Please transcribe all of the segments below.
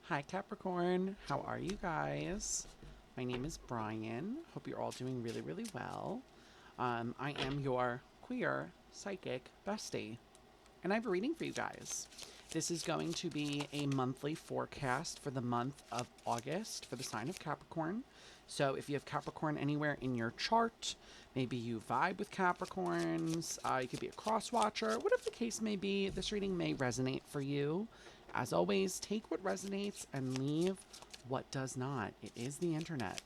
Hi, Capricorn. How are you guys? My name is Brian. Hope you're all doing really, really well. I am your queer psychic bestie, and I have a reading for you guys. This is going to be a monthly forecast for the month of August for the sign of Capricorn. So, if you have Capricorn anywhere in your chart, maybe you vibe with Capricorns, you could be a cross watcher, whatever the case may be, this reading may resonate for you. As always, take what resonates and leave what does not. It is the internet.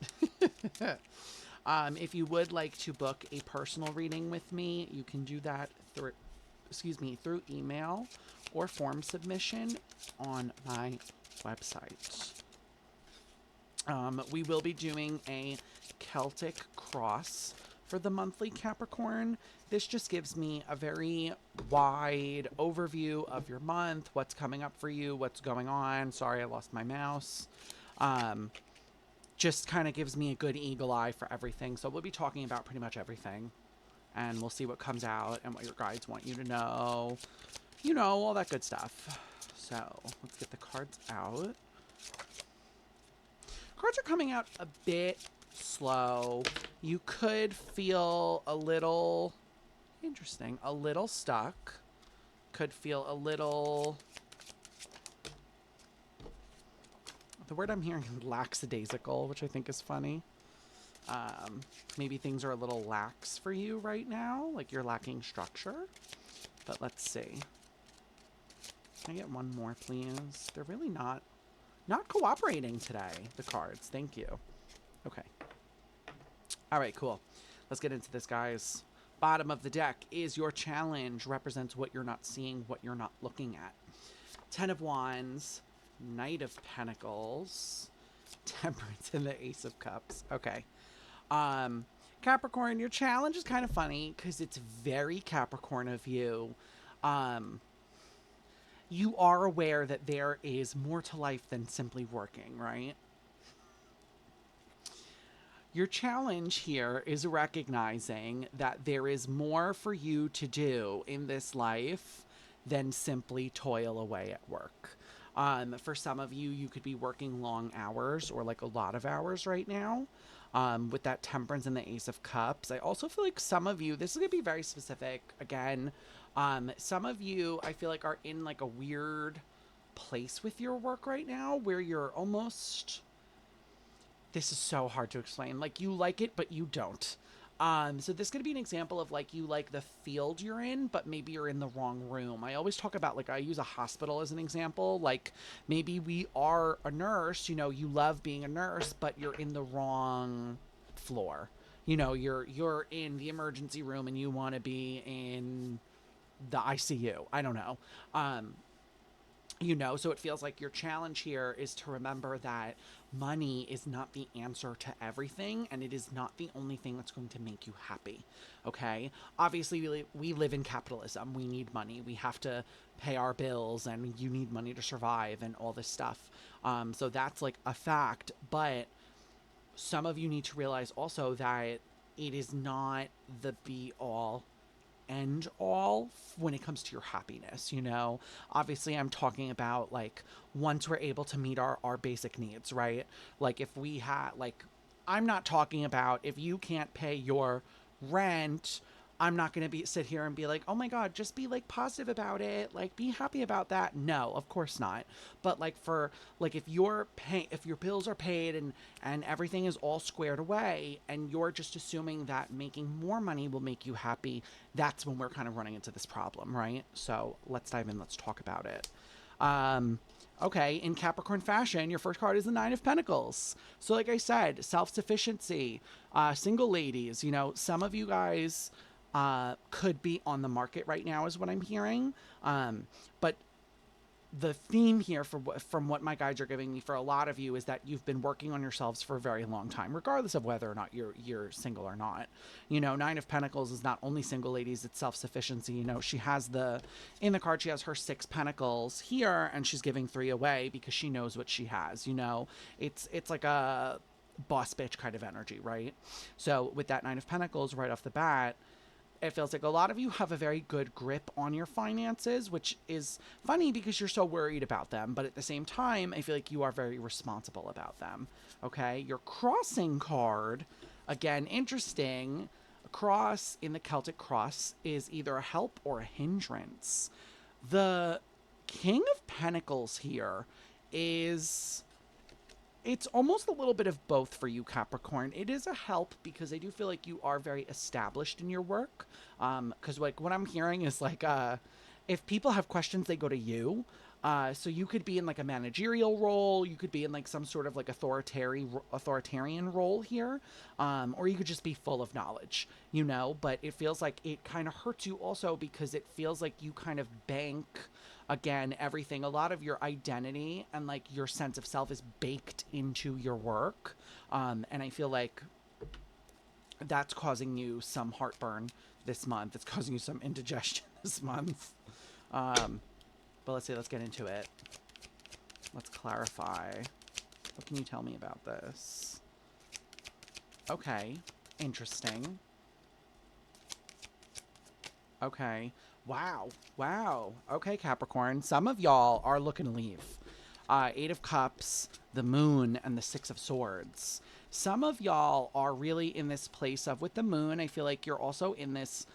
If you would like to book a personal reading with me, you can do that through email or form submission on my website. We will be doing a Celtic cross for the monthly Capricorn. This just gives me a very wide overview of your month, what's coming up for you, what's going on. Sorry, I lost my mouse. Just kind of gives me a good eagle eye for everything. So we'll be talking about pretty much everything. And we'll see what comes out and what your guides want you to know. You know, all that good stuff. So let's get the cards out. Cards are coming out a bit slow. You could feel a little interesting, a little stuck. Could feel a little. The word I'm hearing is lackadaisical, which I think is funny. Maybe things are a little lax for you right now, like you're lacking structure. But let's see. Can I get one more, please? They're really not cooperating today, the cards. Thank you. Okay. All right, cool. Let's get into this, guys. Bottom of the deck is your challenge, represents what you're not seeing, what you're not looking at. Ten of Wands, Knight of Pentacles, Temperance, and the Ace of Cups. Okay. Capricorn, your challenge is kind of funny because it's very Capricorn of you. You are aware that there is more to life than simply working, right? Your challenge here is recognizing that there is more for you to do in this life than simply toil away at work. For some of you, you could be working long hours or like a lot of hours right now. With that Temperance and the Ace of Cups. I also feel like some of you, this is going to be very specific again. Some of you, I feel like, are in like a weird place with your work right now where you're almost. This is so hard to explain. Like, you like it, but you don't. So this could be an example of like you like the field you're in, but maybe you're in the wrong room. I always talk about, like, I use a hospital as an example. Like, maybe we are a nurse, you know, you love being a nurse, but you're in the wrong floor. You know, you're in the emergency room and you want to be in the ICU. I don't know. So it feels like your challenge here is to remember that money is not the answer to everything, and it is not the only thing that's going to make you happy. Okay? Obviously, we live in capitalism. We need money. We have to pay our bills, and you need money to survive and all this stuff. So that's like a fact. But some of you need to realize also that it is not the be all end all when it comes to your happiness. Obviously I'm talking about like once we're able to meet our basic needs, right? Like if we had like I'm not talking about if you can't pay your rent. I'm not going to be sit here and be like, oh my God, just be like positive about it. Like be happy about that. No, of course not. But like for like if if your bills are paid and everything is all squared away and you're just assuming that making more money will make you happy, that's when we're kind of running into this problem, right? So let's dive in. Let's talk about it. Okay, in Capricorn fashion, your first card is the Nine of Pentacles. So like I said, self-sufficiency, single ladies, some of you guys could be on the market right now is what I'm hearing. But the theme here from what my guides are giving me for a lot of you is that you've been working on yourselves for a very long time, regardless of whether or not you're single or not. Nine of Pentacles is not only single ladies, it's self-sufficiency. She has in the card, she has her 6 pentacles here and she's giving 3 away because she knows what she has. It's like a boss bitch kind of energy, right? So with that Nine of Pentacles right off the bat, it feels like a lot of you have a very good grip on your finances, which is funny because you're so worried about them. But at the same time, I feel like you are very responsible about them. Okay. Your crossing card, again, interesting. A cross in the Celtic cross is either a help or a hindrance. The King of Pentacles here is, it's almost a little bit of both for you, Capricorn. It is a help because I do feel like you are very established in your work. Because like what I'm hearing is like, if people have questions, they go to you. So you could be in like a managerial role, you could be in like some sort of like authoritarian role here, or you could just be full of knowledge, you know. But it feels like it kind of hurts you also because it feels like you kind of bank, again, everything, a lot of your identity and like your sense of self is baked into your work, and I feel like that's causing you some heartburn this month. It's causing you some indigestion this month. But let's see, let's get into it. Let's clarify. What can you tell me about this? Okay. Interesting. Okay. Wow. Wow. Okay, Capricorn. Some of y'all are looking to leave. Eight of Cups, the Moon, and the Six of Swords. Some of y'all are really in this place of, with the Moon, I feel like you're also in this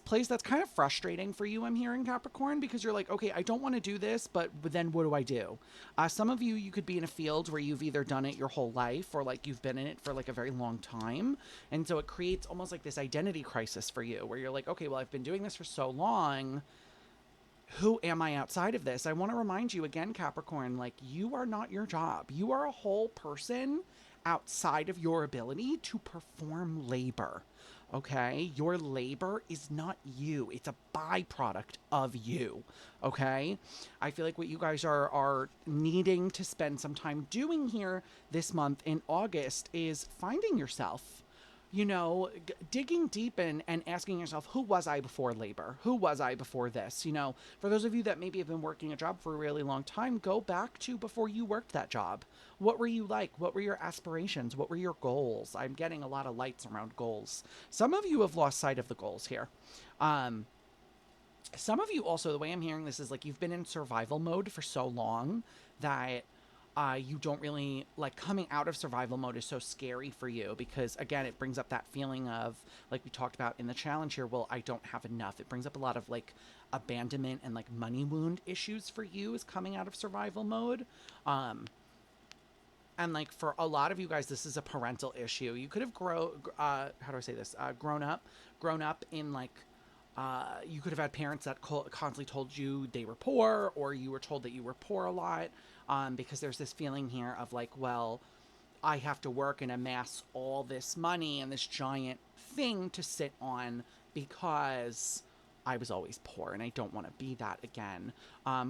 place that's kind of frustrating for you, I'm hearing, Capricorn, because you're like, okay, I don't want to do this, but then what do I do? Some of you could be in a field where you've either done it your whole life or like you've been in it for like a very long time. And so it creates almost like this identity crisis for you where you're like, okay, well, I've been doing this for so long. Who am I outside of this? I want to remind you again, Capricorn, like you are not your job. You are a whole person outside of your ability to perform labor. Okay, your labor is not you, it's a byproduct of you. Okay, I feel like what you guys are needing to spend some time doing here this month in August is finding yourself, you know, digging deep in and asking yourself, who was I before labor? Who was I before this? You know, for those of you that maybe have been working a job for a really long time, go back to before you worked that job. What were you like? What were your aspirations? What were your goals? I'm getting a lot of lights around goals. Some of you have lost sight of the goals here. Some of you also, the way I'm hearing this is like you've been in survival mode for so long that you don't really like, coming out of survival mode is so scary for you because again, it brings up that feeling of, like we talked about in the challenge here, well, I don't have enough. It brings up a lot of like abandonment and like money wound issues for you is coming out of survival mode. And like for a lot of you guys, this is a parental issue. You could have how do I say this? Grown up in like, you could have had parents that constantly told you they were poor, or you were told that you were poor a lot, because there's this feeling here of like, well, I have to work and amass all this money and this giant thing to sit on because I was always poor and I don't want to be that again.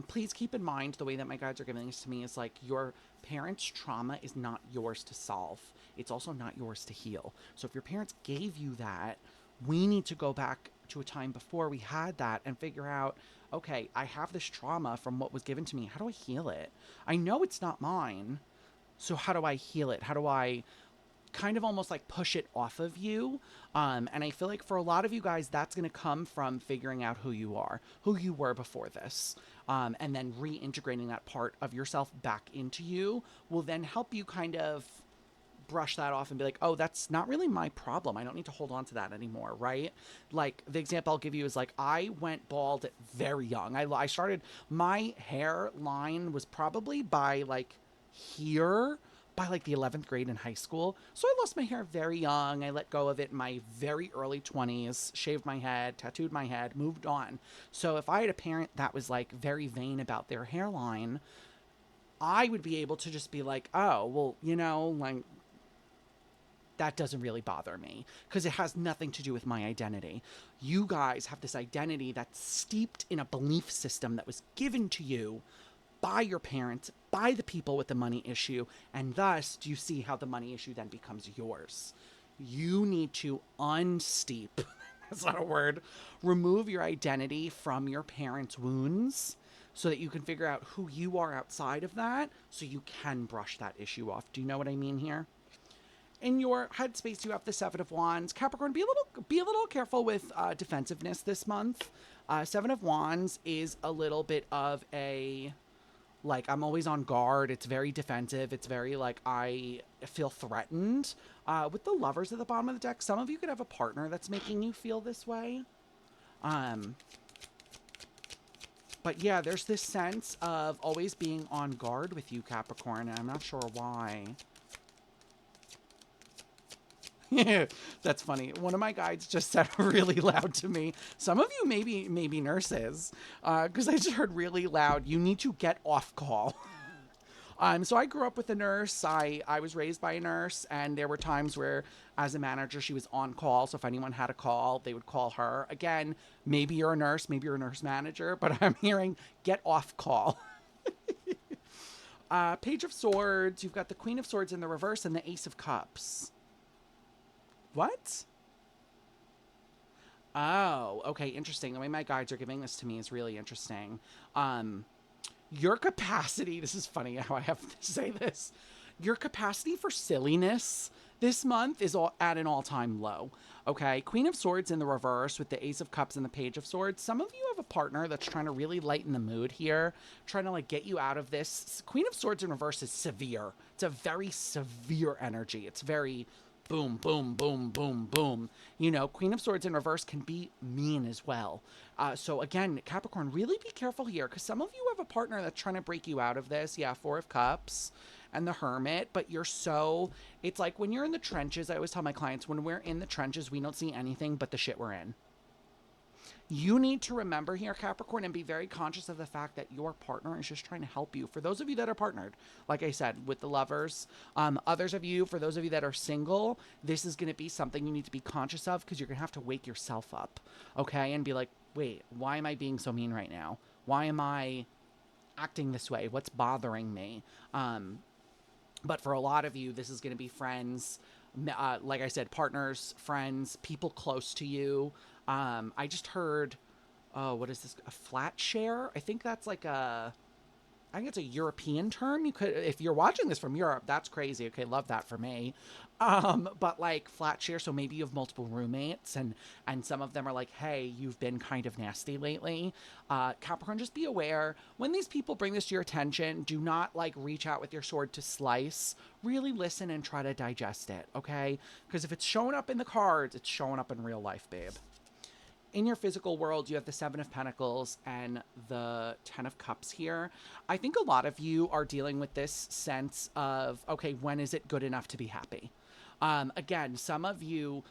Please keep in mind the way that my guides are giving this to me is like your parents' trauma is not yours to solve. It's also not yours to heal. So if your parents gave you that, we need to go back to a time before we had that and figure out, okay, I have this trauma from what was given to me. How do I heal it? I know it's not mine. So how do I heal it? How do I kind of almost like push it off of you? And I feel like for a lot of you guys, that's going to come from figuring out who you are, who you were before this. And then reintegrating that part of yourself back into you will then help you kind of brush that off and be like, oh, that's not really my problem. I don't need to hold on to that anymore, right? Like the example I'll give you is like, I went bald at very young. I started, my hairline was probably by like here, by like the 11th grade in high school. So I lost my hair very young. I let go of it in my very early 20s, shaved my head, tattooed my head, moved on. So if I had a parent that was like very vain about their hairline, I would be able to just be like, oh, well, you know, like, that doesn't really bother me because it has nothing to do with my identity. You guys have this identity that's steeped in a belief system that was given to you by your parents, by the people with the money issue, and thus do you see how the money issue then becomes yours. You need to unsteep, that's not a word, remove your identity from your parents' wounds so that you can figure out who you are outside of that so you can brush that issue off. Do you know what I mean here? In your headspace, you have the Seven of Wands. Capricorn, be a little careful with defensiveness this month. Seven of Wands is a little bit of a, like, I'm always on guard. It's very defensive. It's very, like, I feel threatened. With the Lovers at the bottom of the deck, some of you could have a partner that's making you feel this way. But yeah, there's this sense of always being on guard with you, Capricorn, and I'm not sure why. That's funny. One of my guides just said really loud to me. Some of you maybe nurses, because I just heard really loud, you need to get off call. So I grew up with a nurse. I was raised by a nurse, and there were times where, as a manager, she was on call. So if anyone had a call, they would call her. Again, maybe you're a nurse, maybe you're a nurse manager, but I'm hearing get off call. Page of Swords. You've got the Queen of Swords in the reverse and the Ace of Cups. What? Oh, okay, interesting. The way my guides are giving this to me is really interesting. Your capacity, this is funny how I have to say this. Your capacity for silliness this month is at an all-time low. Okay, Queen of Swords in the reverse with the Ace of Cups and the Page of Swords. Some of you have a partner that's trying to really lighten the mood here, trying to like get you out of this. Queen of Swords in reverse is severe. It's a very severe energy. It's very boom, boom, boom, boom, boom. You know, Queen of Swords in reverse can be mean as well. So again, Capricorn, really be careful here, because some of you have a partner that's trying to break you out of this. Yeah, Four of Cups and the Hermit, but it's like when you're in the trenches, I always tell my clients, when we're in the trenches, we don't see anything but the shit we're in. You need to remember here, Capricorn, and be very conscious of the fact that your partner is just trying to help you. For those of you that are partnered, like I said, with the Lovers, others of you, for those of you that are single, this is going to be something you need to be conscious of, because you're going to have to wake yourself up, okay? And be like, wait, why am I being so mean right now? Why am I acting this way? What's bothering me? But for a lot of you, this is going to be friends, like I said, partners, friends, people close to you. I just heard, what is this? A flat share? I think that's like I think it's a European term. You could, if you're watching this from Europe, that's crazy. Okay, love that for me. But like flat share, so maybe you have multiple roommates, and some of them are like, hey, you've been kind of nasty lately. Capricorn, just be aware when these people bring this to your attention. Do not like reach out with your sword to slice. Really listen and try to digest it. Okay, because if it's showing up in the cards, it's showing up in real life, babe. In your physical world, you have the Seven of Pentacles and the Ten of Cups here. I think a lot of you are dealing with this sense of, okay, when is it good enough to be happy? Again, some of you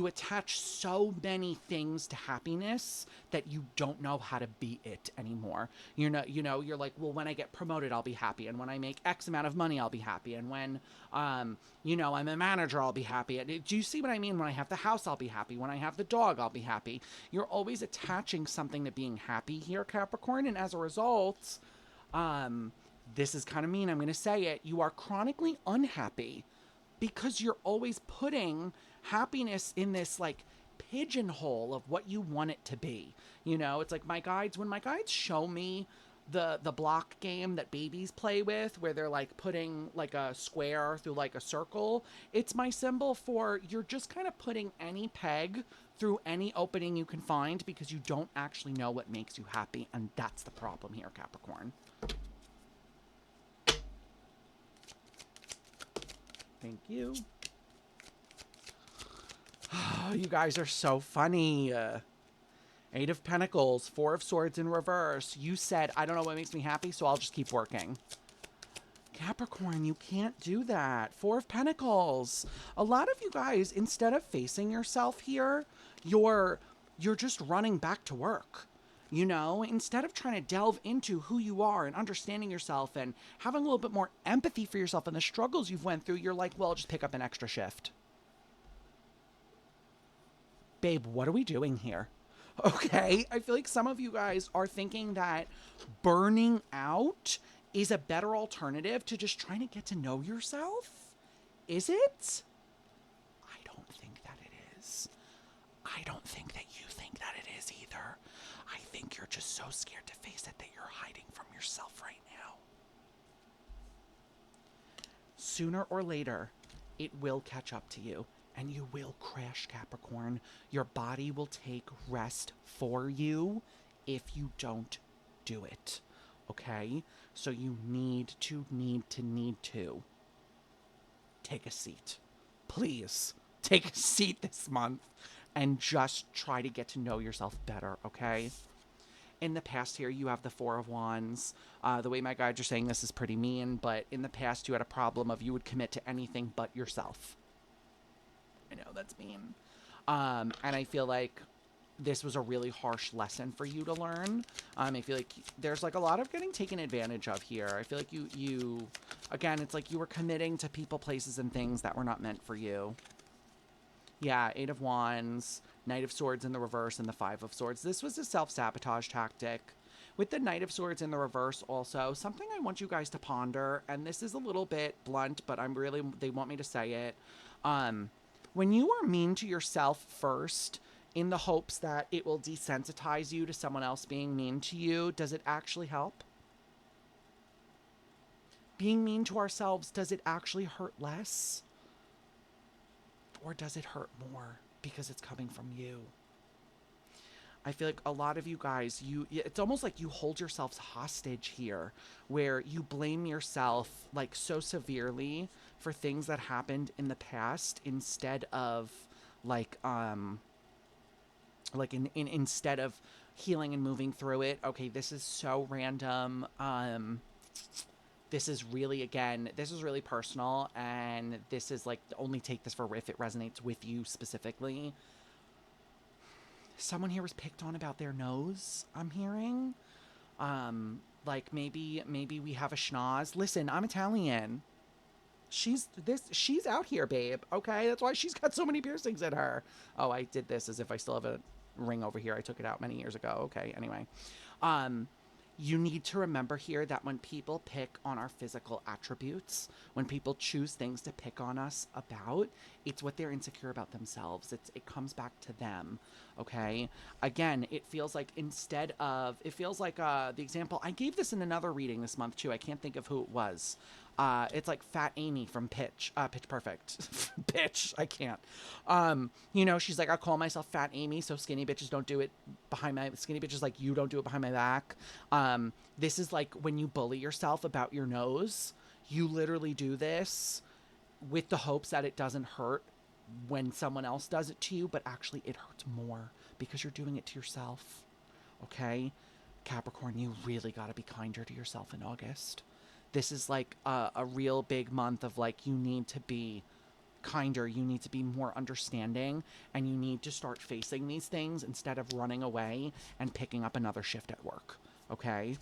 attach so many things to happiness that you don't know how to be it anymore. You're like, well, when I get promoted, I'll be happy. And when I make X amount of money, I'll be happy. And when, I'm a manager, I'll be happy. Do you see what I mean? When I have the house, I'll be happy. When I have the dog, I'll be happy. You're always attaching something to being happy here, Capricorn. And as a result, this is kind of mean, I'm going to say it. You are chronically unhappy because you're always putting happiness in this like pigeonhole of what you want it to be. It's like when my guides show me the block game that babies play with, where they're like putting like a square through like a circle, it's my symbol for you're just kind of putting any peg through any opening you can find because you don't actually know what makes you happy. And that's the problem here, Capricorn. Thank you. Oh, you guys are so funny. Eight of Pentacles, Four of Swords in reverse. You said, I don't know what makes me happy, so I'll just keep working. Capricorn, you can't do that. Four of Pentacles. A lot of you guys, instead of facing yourself here, you're just running back to work. Instead of trying to delve into who you are and understanding yourself and having a little bit more empathy for yourself and the struggles you've went through, you're like, well, I'll just pick up an extra shift. Babe, what are we doing here? Okay, I feel like some of you guys are thinking that burning out is a better alternative to just trying to get to know yourself. Is it? I don't think that it is. I don't think that you think that it is either. I think you're just so scared to face it that you're hiding from yourself right now. Sooner or later, it will catch up to you and you will crash, Capricorn. Your body will take rest for you if you don't do it. Okay? So you need to take a seat. Please take a seat this month and just try to get to know yourself better, okay? In the past here, you have the Four of Wands. The way my guides are saying this is pretty mean, but in the past, you had a problem of you would commit to anything but yourself. I know, that's mean. And I feel like this was a really harsh lesson for you to learn. I feel like there's like a lot of getting taken advantage of here. I feel like you again, it's like you were committing to people, places, and things that were not meant for you. Yeah, Eight of Wands, Knight of Swords in the reverse, and the Five of Swords. This was a self-sabotage tactic. With the Knight of Swords in the reverse also, something I want you guys to ponder, and this is a little bit blunt, but they want me to say it. When you are mean to yourself first, in the hopes that it will desensitize you to someone else being mean to you, does it actually help? Being mean to ourselves, does it actually hurt less? Or does it hurt more because it's coming from you? I feel like a lot of you guys, it's almost like you hold yourselves hostage here, where you blame yourself like so severely for things that happened in the past instead of instead of healing and moving through it. Okay, this is so random. This is really personal, and this is like, only take this for if it resonates with you specifically. Someone here was picked on about their nose, I'm hearing. Like maybe we have a schnoz. Listen, I'm Italian. She's out here, babe. Okay, that's why she's got so many piercings in her. Oh, I did this as if I still have a ring over here. I took it out many years ago. Okay, anyway. You need to remember here that when people pick on our physical attributes, when people choose things to pick on us about, it's what they're insecure about themselves. It comes back to them, okay? Again, it feels like the example, I gave this in another reading this month too. I can't think of who it was. It's like Fat Amy from Pitch Perfect. Pitch, I can't. She's like, I call myself Fat Amy, so skinny bitches don't do it skinny bitches like you don't do it behind my back. This is like when you bully yourself about your nose, you literally do this with the hopes that it doesn't hurt when someone else does it to you, but actually it hurts more because you're doing it to yourself. Okay? Capricorn, you really got to be kinder to yourself in August. This is like a real big month of like, you need to be kinder, you need to be more understanding, and you need to start facing these things instead of running away and picking up another shift at work, okay?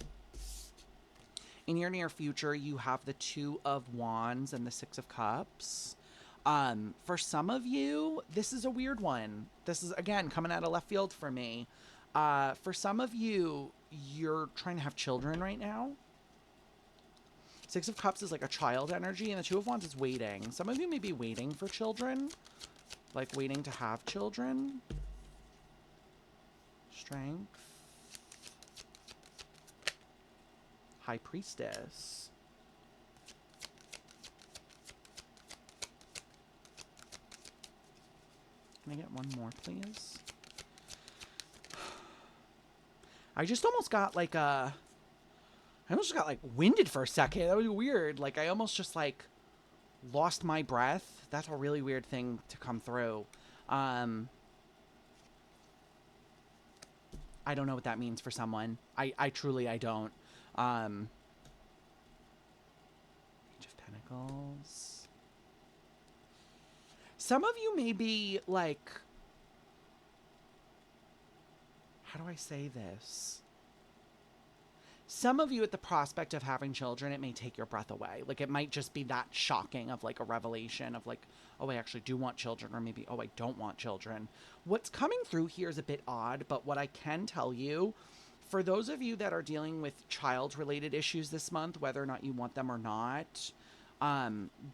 In your near future, you have the Two of Wands and the Six of Cups. For some of you, this is a weird one. This is, again, coming out of left field for me. For some of you, you're trying to have children right now. Six of Cups is like a child energy, and the Two of Wands is waiting. Some of you may be waiting for children, like waiting to have children. Strength. High Priestess. Can I get one more, please? I just almost got like winded for a second. That was weird. Like, I almost just like lost my breath. That's a really weird thing to come through. I don't know what that means for someone. I truly, I don't. Page of Pentacles. Some of you may be like, how do I say this? Some of you, at the prospect of having children, it may take your breath away. Like, it might just be that shocking of like a revelation of like, oh, I actually do want children, or maybe, oh, I don't want children. What's coming through here is a bit odd, but what I can tell you, for those of you that are dealing with child-related issues this month, whether or not you want them or not,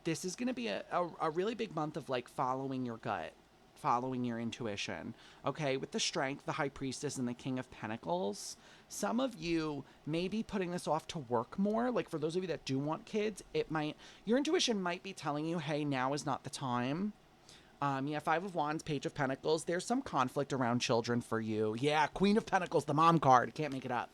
this is going to be a really big month of like following your gut. following your intuition. Okay, with the Strength, the High Priestess, and the King of Pentacles, some of you may be putting this off to work more. Like for those of you that do want kids, your intuition might be telling you, hey, now is not the time. Yeah, Five of Wands, Page of Pentacles. There's some conflict around children for you. Yeah, Queen of Pentacles, the mom card. Can't make it up.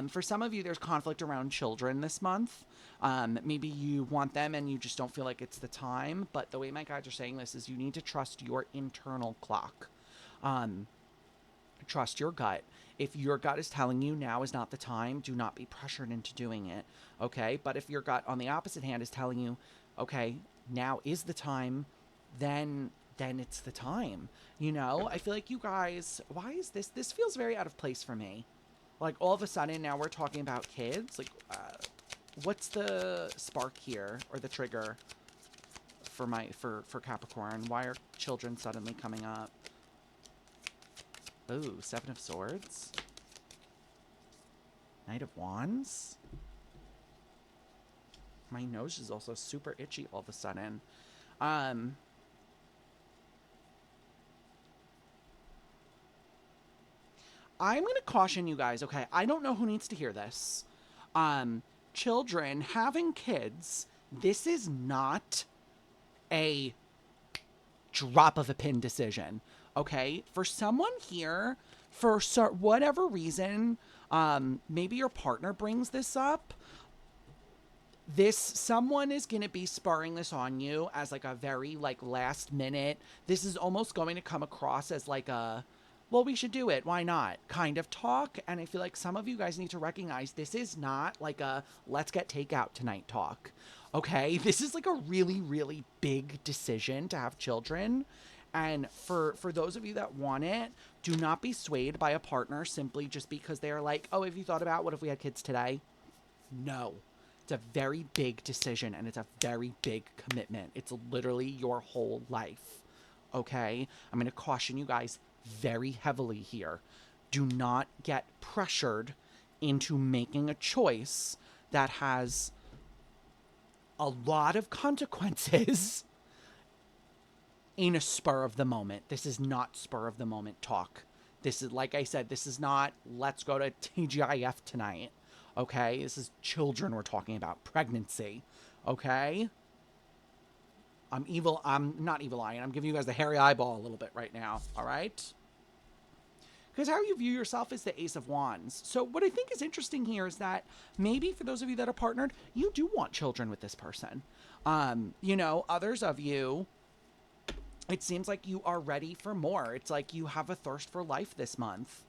For some of you, there's conflict around children this month. Maybe you want them and you just don't feel like it's the time. But the way my guides are saying this is you need to trust your internal clock. Trust your gut. If your gut is telling you now is not the time, do not be pressured into doing it. Okay? But if your gut, on the opposite hand, is telling you, okay, now is the time, then it's the time. You know, I feel like you guys, why is this feels very out of place for me. Like all of a sudden now we're talking about kids. Like what's the spark here, or the trigger for Capricorn? Why are children suddenly coming up? Ooh, Seven of Swords, Knight of Wands. My nose is also super itchy all of a sudden. I'm going to caution you guys, okay? I don't know who needs to hear this. Children, having kids, this is not a drop of a pin decision, okay? For someone here, for whatever reason, maybe your partner brings this up. Someone is going to be spurring this on you as like a very like last minute. This is almost going to come across as like a, well, we should do it, why not, kind of talk. And I feel like some of you guys need to recognize this is not like a let's get takeout tonight talk. Okay, this is like a really, really big decision to have children. And for those of you that want it, do not be swayed by a partner simply just because they're like, oh, have you thought about what if we had kids today? No. It's a very big decision and it's a very big commitment. It's literally your whole life. Okay? I'm going to caution you guys very heavily here. Do not get pressured into making a choice that has a lot of consequences in a spur of the moment. This is not spur of the moment talk. This is, like I said, this is not let's go to TGIF tonight. Okay? This is children we're talking about. Pregnancy. Okay? I'm not evil eye, and I'm giving you guys the hairy eyeball a little bit right now. All right? Because how you view yourself is the Ace of Wands. So what I think is interesting here is that maybe for those of you that are partnered, you do want children with this person. You know, others of you, it seems like you are ready for more. It's like you have a thirst for life this month.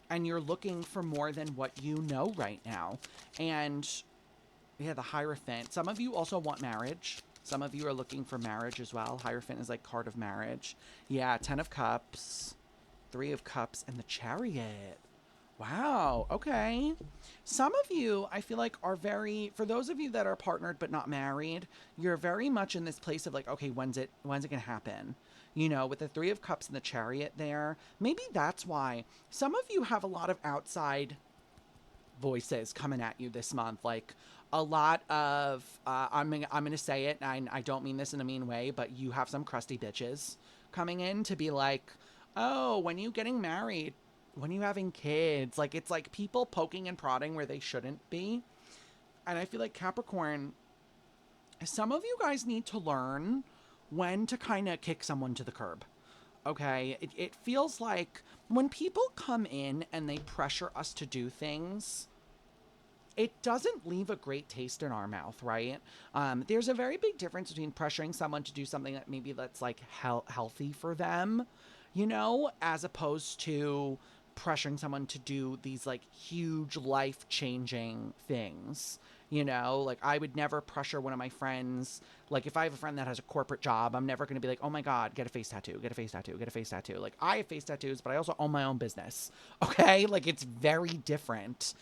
And you're looking for more than what you know right now. And yeah, the Hierophant. Some of you also want marriage. Some of you are looking for marriage as well. Hierophant is like card of marriage. Yeah, 10 of Cups, 3 of Cups, and the Chariot. Wow, okay. Some of you, I feel like, are very, for those of you that are partnered but not married, you're very much in this place of like, okay, when's it gonna happen? You know, with the 3 of Cups and the Chariot there, maybe that's why some of you have a lot of outside voices coming at you this month. Like a lot of, I'm gonna say it, and I don't mean this in a mean way, but you have some crusty bitches coming in to be like, oh, when you getting married? When you having kids? Like, it's like people poking and prodding where they shouldn't be. And I feel like Capricorn, some of you guys need to learn when to kind of kick someone to the curb. Okay? It feels like when people come in and they pressure us to do things, it doesn't leave a great taste in our mouth, right? There's a very big difference between pressuring someone to do something that maybe that's like healthy for them, you know, as opposed to pressuring someone to do these like huge life-changing things. You know, like I would never pressure one of my friends. Like if I have a friend that has a corporate job, I'm never going to be like, oh my God, get a face tattoo, get a face tattoo, get a face tattoo. Like I have face tattoos, but I also own my own business. Okay. Like it's very different.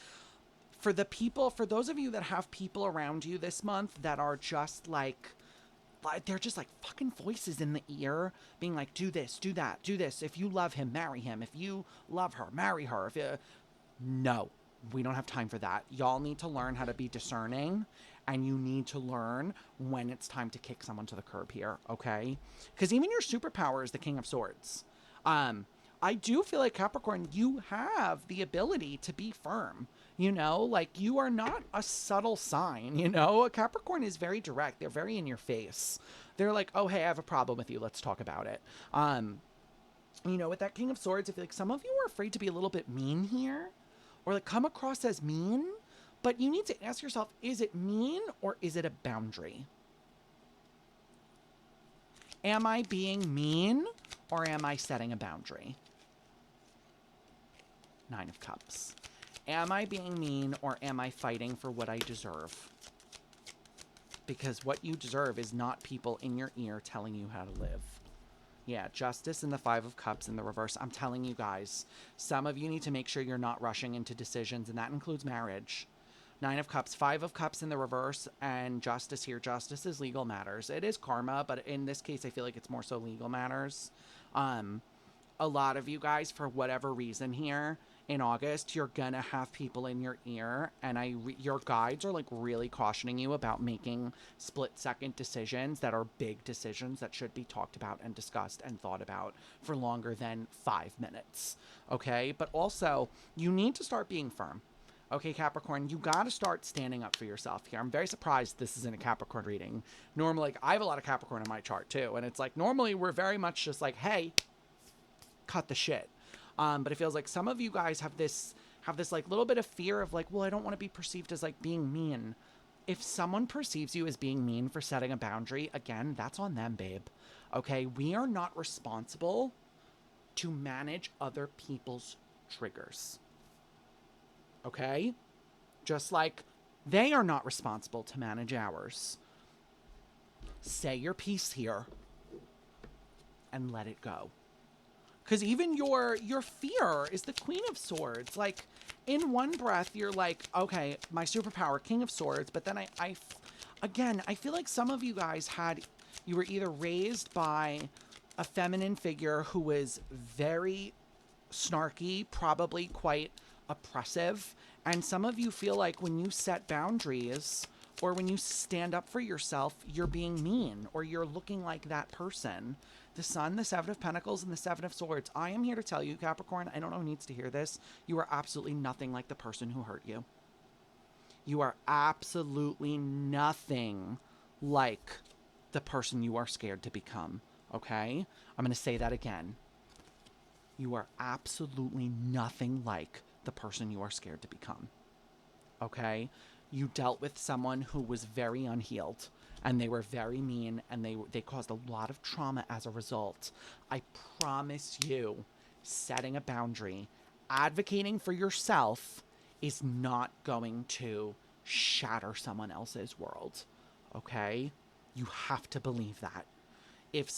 For those of you that have people around you this month that are just like, they're just like fucking voices in the ear being like, do this, do that, do this. If you love him, marry him. If you love her, marry her. No, we don't have time for that. Y'all need to learn how to be discerning and you need to learn when it's time to kick someone to the curb here, okay? Because even your superpower is the King of Swords. I do feel like, Capricorn, you have the ability to be firm. You know, like, you are not a subtle sign, you know? A Capricorn is very direct. They're very in your face. They're like, oh, hey, I have a problem with you. Let's talk about it. You know, with that King of Swords, I feel like some of you are afraid to be a little bit mean here, or like come across as mean, but you need to ask yourself, is it mean or is it a boundary? Am I being mean or am I setting a boundary? Nine of Cups. Am I being mean or am I fighting for what I deserve? Because what you deserve is not people in your ear telling you how to live. Yeah, Justice and the Five of Cups in the reverse. I'm telling you guys, some of you need to make sure you're not rushing into decisions, and that includes marriage. Nine of Cups, Five of Cups in the reverse, and Justice here. Justice is legal matters. It is karma, but in this case, I feel like it's more so legal matters. A lot of you guys, for whatever reason here, in August, you're gonna have people in your ear, and your guides are like really cautioning you about making split-second decisions that are big decisions that should be talked about and discussed and thought about for longer than 5 minutes, okay? But also, you need to start being firm. Okay, Capricorn, you got to start standing up for yourself here. I'm very surprised this isn't a Capricorn reading. Normally, like, I have a lot of Capricorn in my chart too, and it's like, normally we're very much just like, hey, cut the shit. But it feels like some of you guys have this like little bit of fear of like, well, I don't want to be perceived as like being mean. If someone perceives you as being mean for setting a boundary, again, that's on them, babe. Okay, we are not responsible to manage other people's triggers. Okay? Just like they are not responsible to manage ours. Say your piece here and let it go. Because even your fear is the Queen of Swords. Like, in one breath, you're like, okay, my superpower, King of Swords. But then again, I feel like some of you guys you were either raised by a feminine figure who was very snarky, probably quite oppressive. And some of you feel like when you set boundaries or when you stand up for yourself, you're being mean or you're looking like that person. The Sun, the Seven of Pentacles, and the Seven of Swords. I am here to tell you, Capricorn, I don't know who needs to hear this. You are absolutely nothing like the person who hurt you. You are absolutely nothing like the person you are scared to become. Okay? I'm going to say that again. You are absolutely nothing like the person you are scared to become. Okay? You dealt with someone who was very unhealed. And they were very mean, and they caused a lot of trauma as a result. I promise you, setting a boundary, advocating for yourself is not going to shatter someone else's world. Okay? You have to believe that. If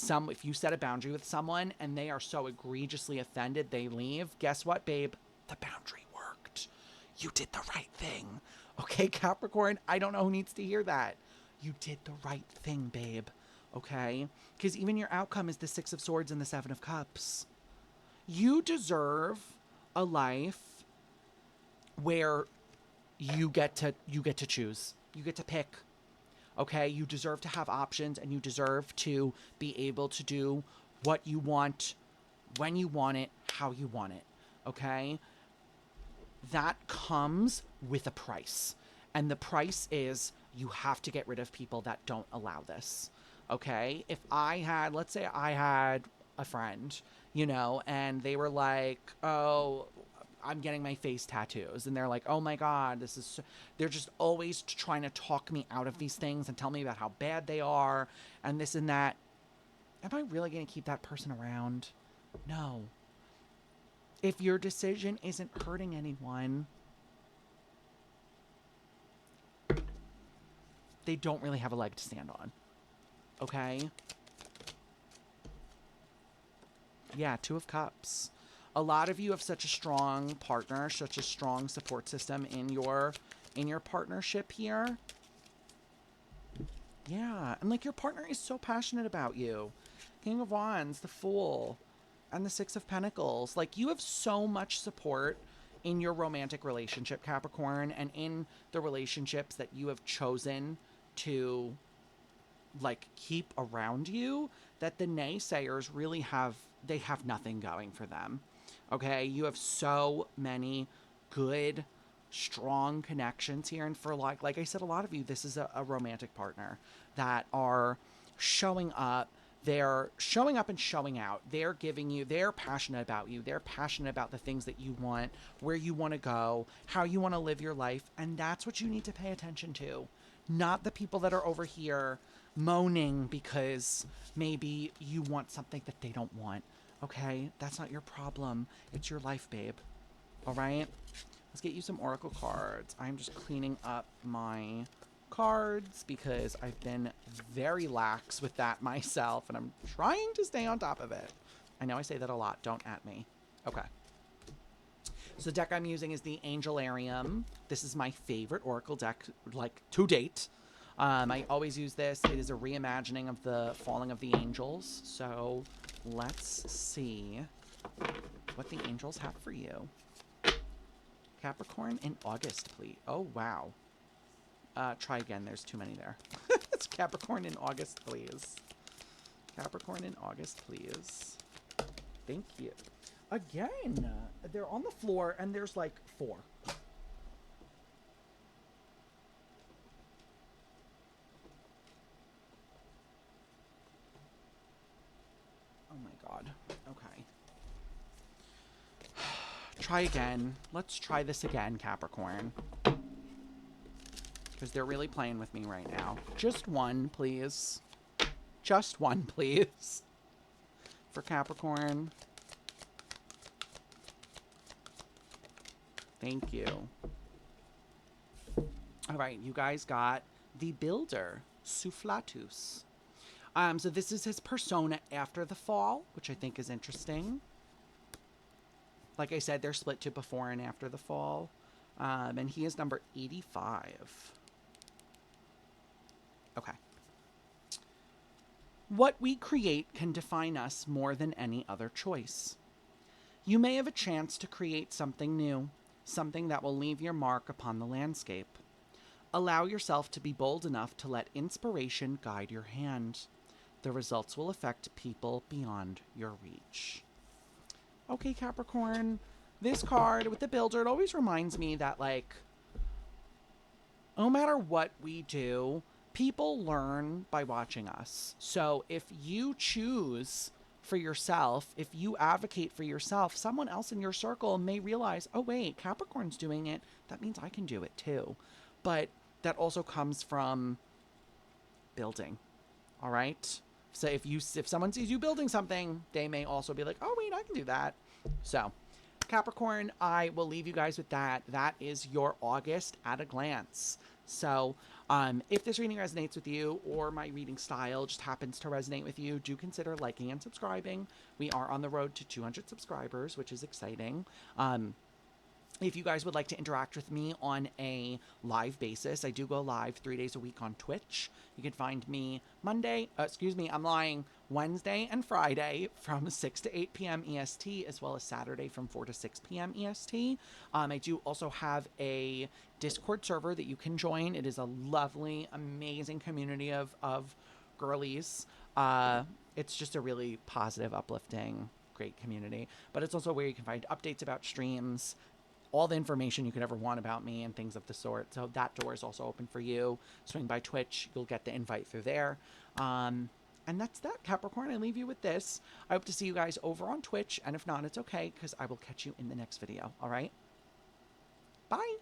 you set a boundary with someone and they are so egregiously offended they leave, guess what, babe? The boundary worked. You did the right thing. Okay, Capricorn? I don't know who needs to hear that. You did the right thing, babe. Okay? Because even your outcome is the Six of Swords and the Seven of Cups. You deserve a life where you get to choose. You get to pick. Okay? You deserve to have options, and you deserve to be able to do what you want, when you want it, how you want it. Okay? That comes with a price. And the price is you have to get rid of people that don't allow this. Okay? If let's say I had a friend, and they were like, oh, I'm getting my face tattoos. And they're like, oh my God, they're just always trying to talk me out of these things and tell me about how bad they are and this and that. Am I really going to keep that person around? No. If your decision isn't hurting anyone, they don't really have a leg to stand on. Okay? Yeah, Two of Cups. A lot of you have such a strong partner, such a strong support system in your partnership here. Yeah, and like your partner is so passionate about you. King of Wands, the Fool, and the Six of Pentacles. Like, you have so much support in your romantic relationship, Capricorn, and in the relationships that you have chosen to like keep around you, that the naysayers really have nothing going for them. Okay, you have so many good, strong connections here, and for like I said, a lot of you, this is a romantic partner that are showing up. They're showing up and showing out. They're giving you, they're passionate about you. They're passionate about the things that you want, where you want to go, how you want to live your life. And that's what you need to pay attention to. Not the people that are over here moaning because maybe you want something that they don't want. Okay? That's not your problem. It's your life, babe. All right? Let's get you some oracle cards. I'm just cleaning up my cards because I've been very lax with that myself, and I'm trying to stay on top of it. I know I say that a lot. Don't at me. Okay. So the deck I'm using is the Angelarium. This is my favorite oracle deck, like, to date. I always use this. It is a reimagining of the Falling of the Angels. So let's see what the angels have for you. Capricorn in August, please. Oh, wow. Try again. There's too many there. It's Capricorn in August, please. Capricorn in August, please. Thank you. Again, they're on the floor, and there's like 4. Oh my god. Okay. Try again. Let's try this again, Capricorn. Because they're really playing with me right now. Just one, please. Just one, please. For Capricorn. Thank you. All right, you guys got the Builder, Soufflatus. So this is his persona after the fall, which I think is interesting. Like I said, they're split to before and after the fall. And he is number 85. Okay. What we create can define us more than any other choice. You may have a chance to create something new, something that will leave your mark upon the landscape. Allow yourself to be bold enough to let inspiration guide your hand. The results will affect people beyond your reach. Okay, Capricorn, this card with the Builder, it always reminds me that, like, no matter what we do, people learn by watching us. So if you choose for yourself, if you advocate for yourself, someone else in your circle may realize, oh wait, Capricorn's doing it. That means I can do it too. But that also comes from building. All right. So if someone sees you building something, they may also be like, oh wait, I can do that. So Capricorn, I will leave you guys with that. That is your August at a glance. So if this reading resonates with you, or my reading style just happens to resonate with you, do consider liking and subscribing. We are on the road to 200 subscribers, which is exciting. If you guys would like to interact with me on a live basis, I do go live 3 days a week on Twitch. You can find me Wednesday and Friday from 6 to 8 p.m. EST, as well as Saturday from 4 to 6 p.m. EST. I do also have a Discord server that you can join. It is a lovely, amazing community of girlies. It's just a really positive, uplifting, great community. But it's also where you can find updates about streams, all the information you could ever want about me and things of the sort. So that door is also open for you. Swing by Twitch. You'll get the invite through there. And that's that, Capricorn. I leave you with this. I hope to see you guys over on Twitch. And if not, it's okay, because I will catch you in the next video. All right? Bye.